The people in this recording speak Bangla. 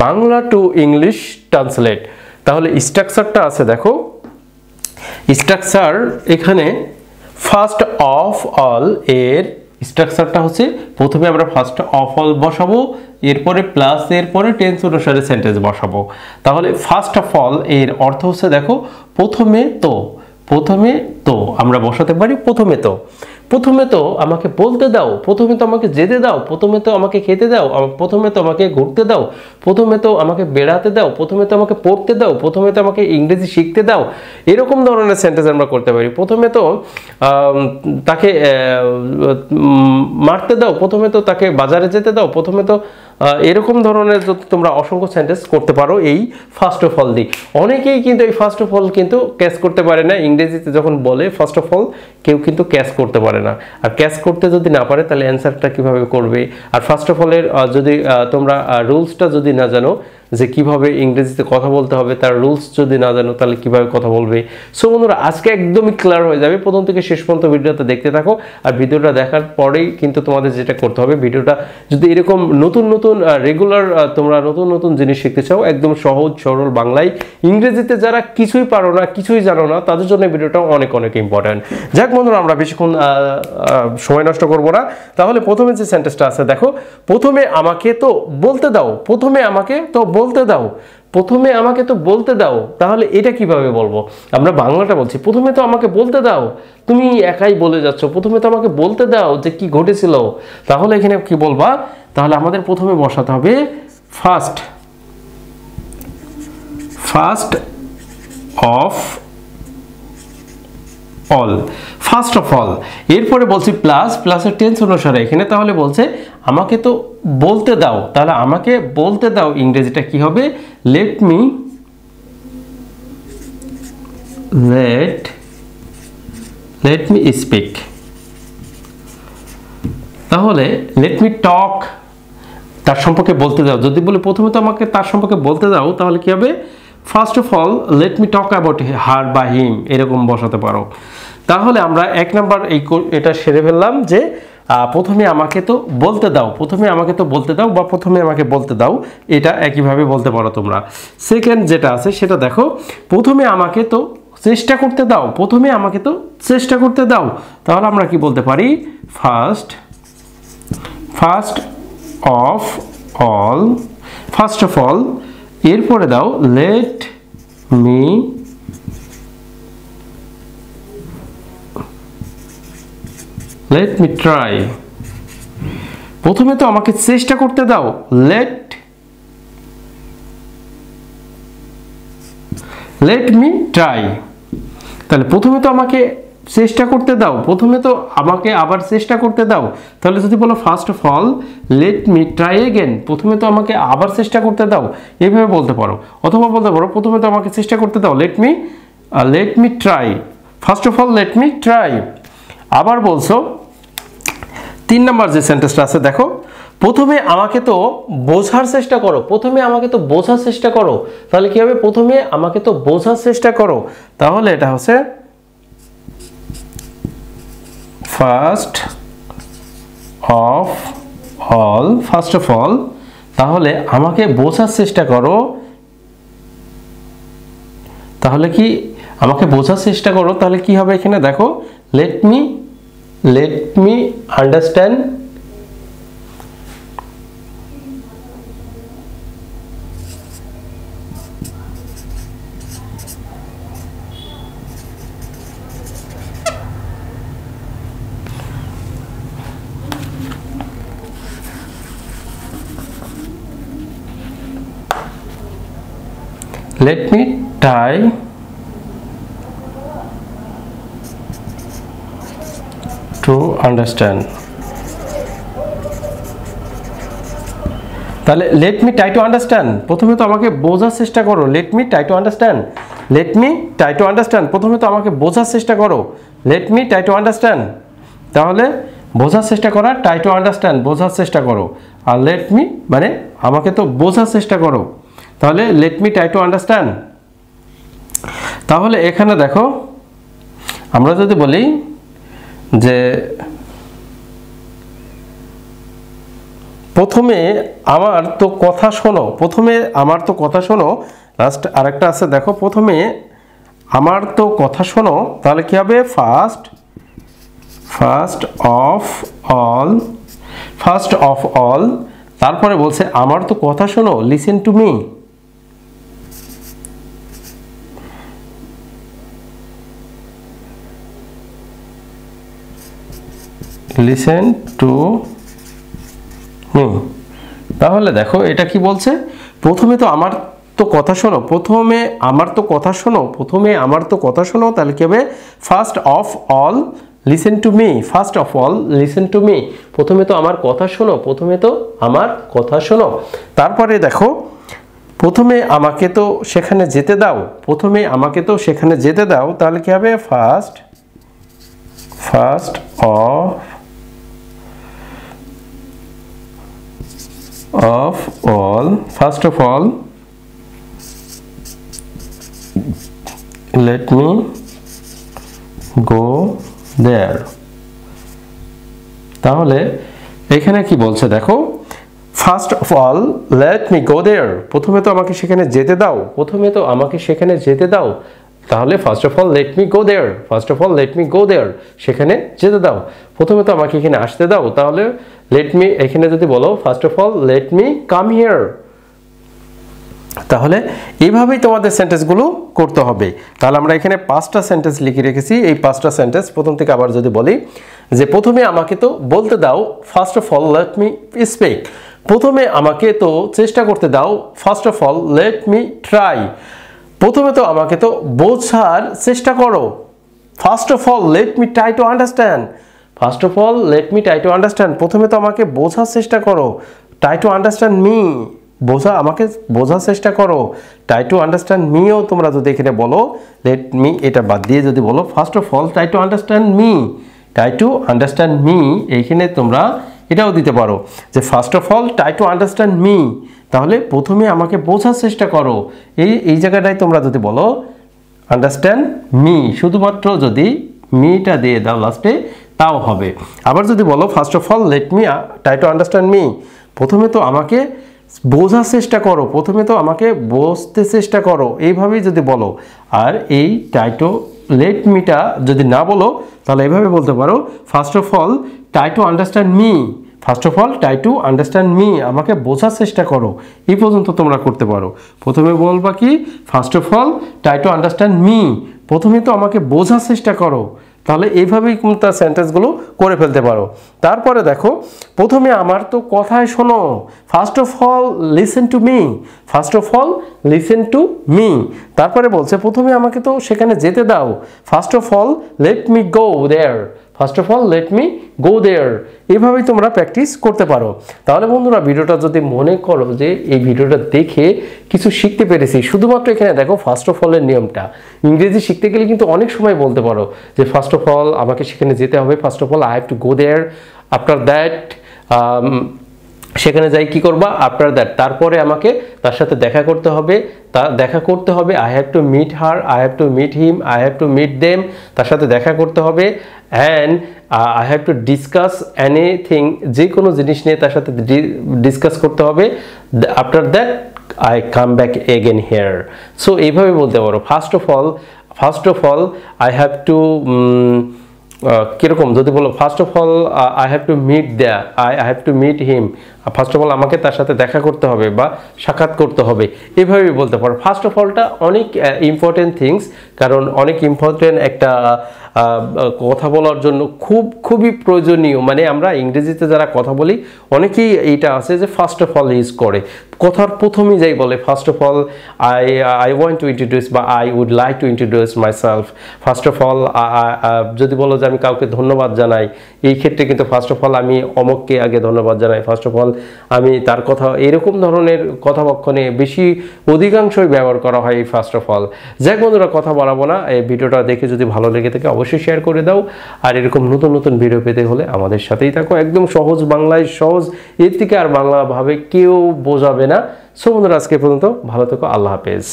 Bangla to English translate. তাহলে স্ট্রাকচারটা আছে দেখো, স্ট্রাকচার এখানে ফার্স্ট অফ অল এর স্ট্রাকচারটা হচ্ছে প্রথমে আমরা ফার্স্ট অফ অল বসাবো, এরপরে প্লাস, এরপরে টেন্স অনুসারে সেন্টেন্স বসাবো। তাহলে ফার্স্ট অফ অল এর অর্থ হচ্ছে দেখো প্রথমে তো, প্রথমে তো আমরা বসাতে পারি প্রথমে তো। প্রথমে তো আমাকে বলতে দাও, প্রথমে তো আমাকে যেতে দাও, প্রথমে তো আমাকে খেতে দাও, প্রথমে তো আমাকে ঘুরতে দাও, প্রথমে তো আমাকে বেড়াতে দাও, প্রথমে তো আমাকে পড়তে দাও, প্রথমে তো আমাকে ইংরেজি শিখতে দাও। এরকম ধরনের সেন্টেন্স আমরা করতে পারি। প্রথমে তো তাকে মারতে দাও, প্রথমে তো তাকে বাজারে যেতে দাও, প্রথমে তো এরকম ধরনের যদি তোমরা অসংখ্য সেন্টেন্স করতে পারো এই ফার্স্ট অফ অল দিয়ে। অনেকেই কিন্তু এই ফার্স্ট অফ অল কিন্তু ক্যাচ করতে পারে না, ইংরেজিতে যখন বলে ফার্স্ট অফ অল কেউ কিন্তু ক্যাচ করতে পারে না। আর ক্যাচ করতে যদি না পারে তাহলে অ্যান্সারটা কিভাবে করবে? আর ফার্স্ট অফ অলের যদি তোমরা রুলসটা যদি না জানো যে কিভাবে ইংরেজিতে কথা বলতে হবে, তার রুলস যদি না জানো তাহলে কিভাবে কথা বলবে। সো বন্ধুরা আজকে একদমই ক্লিয়ার হয়ে যাবে, প্রথম থেকে শেষ পর্যন্ত ভিডিওটা দেখতে থাকো। আর ভিডিওটা দেখার পরেই কিন্তু তোমাদের যেটা করতে হবে, ভিডিওটা যদি এরকম নতুন নতুন রেগুলার তোমরা নতুন নতুন জিনিস শিখতে চাও, একদম সহজ সরল বাংলায়, ইংরেজিতে যারা কিছুই পারো না, কিছুই জানো না, তাদের জন্য ভিডিওটা অনেক অনেক ইম্পর্টেন্ট। যাক বন্ধুরা আমরা বেশিক্ষণ সময় নষ্ট করবো না। তাহলে প্রথমে যে সেন্টেন্সটা আছে দেখো, প্রথমে আমাকে তো বলতে দাও, প্রথমে আমাকে তো বলতে দাও, প্রথমে আমাকে তো বলতে দাও। তাহলে এটা কিভাবে বলবো? আমরা বাংলাটা বলছি, প্রথমে তো আমাকে বলতে দাও, তুমি একাই বলে যাচ্ছ, প্রথমে তো আমাকে বলতে দাও যে কি ঘটেছিল। তাহলে এখানে কি বলবা? তাহলে আমাদের প্রথমে বসাতে হবে first, first of all, first of all. এরপরে বলছি প্লাস, প্লাসের টেন্স অনুসারে এখানে তাহলে বলছে আমাকে তো বলতে দাও, তাহলে আমাকে বলতে দাও ইংরেজিটা কি হবে? Let me, let me speak. তাহলে লেট মি টক, তার সম্পর্কে বলতে দাও। যদি বলি প্রথমে তো আমাকে তার সম্পর্কে বলতে দাও, তাহলে কি হবে? First of all let me talk about her বা হিম, এরকম বসাতে পারো। তাহলে আমরা এক নাম্বার এটা সেরে ফেললাম যে প্রথমে আমাকে তো বলতে দাও, প্রথমে আমাকে তো বলতে দাও বা প্রথমে আমাকে বলতে দাও, এটা একইভাবে বলতে পারো তোমরা। সেকেন্ড যেটা আছে সেটা দেখো, প্রথমে আমাকে তো চেষ্টা করতে দাও, প্রথমে আমাকে তো চেষ্টা করতে দাও। তাহলে আমরা কি বলতে পারি? First, first of all, first of all, এরপরে দাও লেট মি ট্রাই। প্রথমে তো আমাকে চেষ্টা করতে দাও, লেট মি ট্রাই। তাহলে প্রথমে তো আমাকে চেষ্টা করতে দাও, প্রথমে তো আমাকে আবার চেষ্টা করতে দাও। তাহলে যদি বলো first of all let me try again, প্রথমে তো আমাকে আবার চেষ্টা করতে দাও, এইভাবে বলতে পারো। অথবা বলতে পারো প্রথমে তো আমাকে চেষ্টা করতে দাও, let me try, first of all let me try. আবার বলছো তিন নম্বর যে সেন্টেন্সটা আছে দেখো, প্রথমে আমাকে তো বোঝার চেষ্টা করো, প্রথমে আমাকে তো বোঝার চেষ্টা করো। তাহলে কি হবে? প্রথমে আমাকে তো বোঝার চেষ্টা করো। তাহলে এটা হচ্ছে first of all, first of all. তাহলে আমাকে বোঝার চেষ্টা করো, তাহলে কি আমাকে বোঝার চেষ্টা করো, তাহলে কি হবে এখানে দেখো, let me understand, let me try to understand। তাহলে let me try to understand, প্রথমে তো আমাকে বোঝার চেষ্টা করো, let me try to understand, let me try to understand, প্রথমে তো আমাকে বোঝার চেষ্টা করো, let me try to understand. তাহলে বোঝার চেষ্টা করা, ট্রাই টু আন্ডারস্ট্যান্ড বোঝার চেষ্টা করো, আর লেট মি মানে আমাকে তো বোঝার চেষ্টা করো, তাহলে let me try to understand. তাহলে এখানে দেখো আমরা যদি বলি যে প্রথমে আমার তো কথা শোনো, প্রথমে আমার তো কথা শোনো, লাস্ট আরেকটা আছে দেখো, প্রথমে আমার তো কথা শোনো, তাহলে কি হবে ফার্স্ট অফ অল, তারপরে বলছে আমার তো কথা শোনো, listen to me. Listen to me. তাহলে দেখো এটা কি বলছে, প্রথমে তো আমার তো কথা শোনো, প্রথমে আমার তো কথা শোনো, প্রথমে আমার তো কথা শোনো, তাহলে কি হবে first of all listen to me, first of all listen to me. প্রথমে তো আমার কথা শোনো, প্রথমে তো আমার কথা শোনো। তারপরে দেখো প্রথমে আমাকে তো সেখানে যেতে দাও, প্রথমে আমাকে তো সেখানে যেতে দাও, তাহলে কি হবে first of all let me go there। তাহলে এখানে কি বলছে দেখো, first of all let me go there, প্রথমে তো আমাকে সেখানে যেতে দাও, প্রথমে তো আমাকে সেখানে যেতে দাও। তাহলে first of all let me go there, first of all let me go there, সেখানে যেতে দাও। প্রথমে তো আমাকে এখানে আসতে দাও, তাহলে লেট মি, এখানে যদি বলো first of all let me come here. তাহলে এইভাবেই তোমাদের সেন্টেন্সগুলো করতে হবে। তাহলে আমরা এখানে 5টা সেন্টেন্স লিখে রেখেছি। এই 5টা সেন্টেন্স প্রথম থেকে আবার যদি বলি, যে প্রথমে আমাকে তো বলতে দাও, first of all let me speak, প্রথমে আমাকে তো চেষ্টা করতে দাও, first of all let me try, প্রথমে তো আমাকে তো বোঝার চেষ্টা করো, first of all let me try to understand, first of all let me try to understand, প্রথমে তো আমাকে বোঝার চেষ্টা করো, ট্রাই টু আন্ডারস্ট্যান্ড মি, আমাকে বোঝার চেষ্টা করো, ট্রাই টু আন্ডারস্ট্যান্ড মিও তোমরা যদি এখানে বলো, লেট মি এটা বাদ দিয়ে যদি বলো first of all try to understand me, try to understand me, এইখানে তোমরা এটাও দিতে পারো যে first of all try to understand me, তাহলে প্রথমে আমাকে বোঝার চেষ্টা করো, এই জায়গাটায় তোমরা যদি বলো আন্ডারস্ট্যান্ড মি, শুধুমাত্র যদি মিটা দিয়ে দাও লাস্টে তাও হবে। আবার যদি বলো first of all let me try to understand me, প্রথমে তো আমাকে বোঝার চেষ্টা করো, প্রথমে তো আমাকে বুঝতে চেষ্টা করো, এইভাবেই যদি বলো। আর এই ট্রাই টু লেট মিটা যদি না বলো, তাহলে এইভাবে বলতে পারো first of all try to understand me, first of all try to understand me, আমাকে বোঝার চেষ্টা করো, এই পর্যন্ত তোমরা করতে পারো। প্রথমে বলবা কি first of all try to understand me, প্রথমে তো আমাকে বোঝার চেষ্টা করো, তাহলে এইভাবেই কিন্তু তার সেন্টেন্সগুলো করে ফেলতে পারো। তারপরে দেখো প্রথমে আমার তো কথাই শোনো, first of all listen to me, first of all listen to me, তারপরে বলছে প্রথমে আমাকে তো সেখানে যেতে দাও, first of all let me go there, first of all let me go there, এভাবেই তোমরা প্র্যাকটিস করতে পারো। তাহলে বন্ধুরা ভিডিওটা যদি মনে করো যে এই ভিডিওটা দেখে কিছু শিখতে পেরেছি, শুধুমাত্র এখানে দেখো ফার্স্ট অফ অলের নিয়মটা, ইংরেজি শিখতে গেলে কিন্তু অনেক সময় বলতে পারো যে ফার্স্ট অফ অল আমাকে সেখানে যেতে হবে, first of all I have to go there, after that সেখানে যাই কি করবা, আফটার দ্যাট তারপরে আমাকে তার সাথে দেখা করতে হবে, I have to meet her, I have to meet him, I have to meet them, তার সাথে দেখা করতে হবে, and I have to discuss anything, যে কোনো জিনিস নিয়ে তার সাথে ডিসকাস করতে হবে, after that I come back again here. So এইভাবে বলতে পারো first of all I have to কিরকম যদি বলো first of all I have to meet the, I have to meet him, first of all আমাকে তার সাথে দেখা করতে হবে বা সাক্ষাৎ করতে হবে, এভাবেই বলতে পারো। ফার্স্ট অফ অলটা অনেক ইম্পর্টেন্ট থিংস, কারণ অনেক ইম্পর্টেন্ট একটা কথা বলার জন্য খুবই প্রয়োজনীয়। মানে আমরা ইংরেজিতে যারা কথা বলি অনেকেই এইটা আছে যে ফার্স্ট অফ অল ইউজ করে, কথার প্রথমেই যাই বলে first of all I want to introduce বা I would like to introduce myself, first of all যদি বলো যে আমি কাউকে ধন্যবাদ জানাই, এই ক্ষেত্রে কিন্তু ফার্স্ট অফ অল আমি অমুককে আগে ধন্যবাদ জানাই, ফার্স্ট অফ অল আমি তার কথা, এরকম ধরনের কথাবাক্ষণে অধিকাংশই ব্যবহার করা হয় এই ফার্স্ট অফ অল। যাই বন্ধুরা কথা বাড়াবো না, এই ভিডিওটা দেখে যদি ভালো লেগে থাকে অবশ্যই শেয়ার করে দাও, আর এরকম নতুন ভিডিও পেতে হলে আমাদের সাথেই থাকো। একদম সহজ বাংলায় সহজ, এর থেকে আর বাংলা ভাবে কেউ বোঝাবে না। সো বন্ধুরা আজকে পর্যন্ত ভালো থেকো, আল্লাহ হাফেজ।